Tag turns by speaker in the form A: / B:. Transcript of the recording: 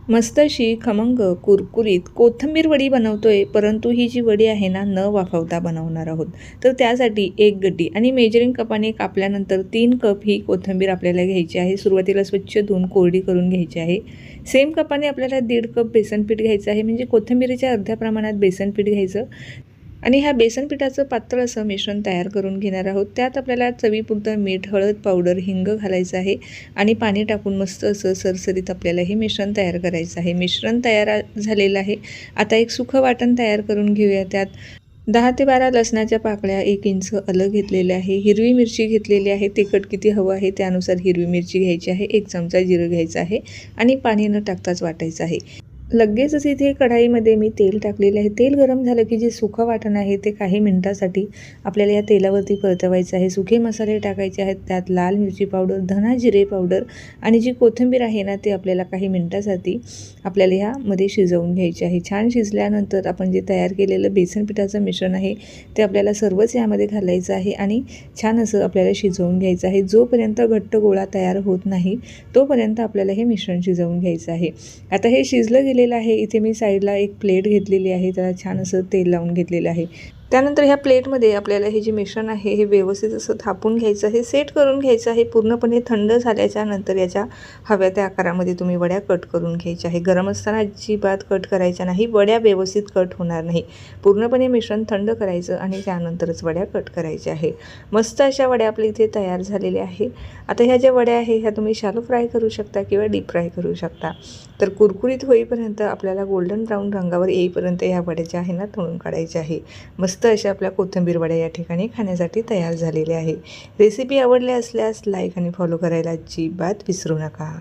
A: मस्त अशी खमंग कुरकुरीत कोथिंबीर वडी बनवतोय, परंतु ही जी वडी आहे ना न वाफवता बनवणार आहोत. तर त्यासाठी एक गड्डी आणि मेजरिंग कपाने कापल्यानंतर 3 कप ही कोथिंबीर आपल्याला घ्यायची आहे. सुरुवातीला स्वच्छ धुवून कोरडी करून घ्यायची आहे. सेम कपाने आपल्याला 1.5 कप बेसन पीठ घ्यायचं आहे, म्हणजे कोथिंबीरीच्या अर्ध्या प्रमाणात बेसन पीठ घ्यायचं. आणि ह्या बेसन पिठाचं पातळ असं मिश्रण तयार करून घेणार आहोत. त्यात आपल्याला चवीपुरतं मीठ, हळद पावडर, हिंग घालायचं आहे आणि पाणी टाकून मस्त असं सरसरीत आपल्याला हे मिश्रण तयार करायचं आहे. मिश्रण तयार झालेलं आहे. आता एक सुखं वाटण तयार करून घेऊया. त्यात 10 ते 12 लसणाच्या पाकळ्या, 1 इंच आलं घेतलेले आहे, हिरवी मिरची घेतलेली आहे. तिखट किती हवं आहे त्यानुसार हिरवी मिरची घ्यायची आहे. 1 चमचा जिरं घ्यायचं आहे आणि पाणी न टाकताच वाटायचं आहे. लगेचच इथे कढाईमध्ये मी तेल टाकलेलं आहे. तेल गरम झालं की जे सुकं वाटण आहे ते काही मिनिटासाठी आपल्याला या तेलावरती परतवायचं आहे. सुके मसाले टाकायचे आहेत. त्यात लाल मिरची पावडर, धना जिरे पावडर आणि जी कोथिंबीर आहे ना ते आपल्याला काही मिनिटासाठी आपल्याला ह्यामध्ये शिजवून घ्यायची आहे. छान शिजल्यानंतर आपण जे तयार केलेलं बेसन पिठाचं मिश्रण आहे ते आपल्याला सर्वच यामध्ये घालायचं आहे आणि छान असं आपल्याला शिजवून घ्यायचं आहे. जोपर्यंत घट्ट गोळा तयार होत नाही तोपर्यंत आपल्याला हे मिश्रण शिजवून घ्यायचं आहे. आता हे शिजलं गेलेलं आहे. इथे मी साईडला एक प्लेट घेतलेली आहे, त्याला छान असं तेल लावून घेतलेलं आहे. त्यानंतर ह्या प्लेटमध्ये आपल्याला हे जे मिश्रण आहे हे व्यवस्थित असं थापून घ्यायचं आहे, सेट करून घ्यायचं आहे. पूर्णपणे थंड झाल्याच्या नंतर याच्या हव्या त्या आकारामध्ये तुम्ही वड्या कट करून घ्यायच्या आहे. गरम असताना अजिबात कट करायच्या नाही, वड्या व्यवस्थित कट होणार नाही. पूर्णपणे मिश्रण थंड करायचं आणि त्यानंतरच वड्या कट करायच्या आहे. मस्त अशा वड्या आपल्या इथे तयार झालेल्या आहे. आता ह्या ज्या वड्या आहे ह्या तुम्ही शॅलो फ्राय करू शकता किंवा डीप फ्राय करू शकता. तर कुरकुरीत होईपर्यंत आपल्याला गोल्डन ब्राऊन रंगावर येईपर्यंत या वड्या ज्या आहे ना तळून काढायच्या आहे. मस्त अशा आपल्या कोथिंबीर वड्या या ठिकाणी खाण्यासाठी तयार झालेल्या आहे. रेसिपी आवडली असल्यास लाईक आणि फॉलो करायला अजिबात विसरू नका.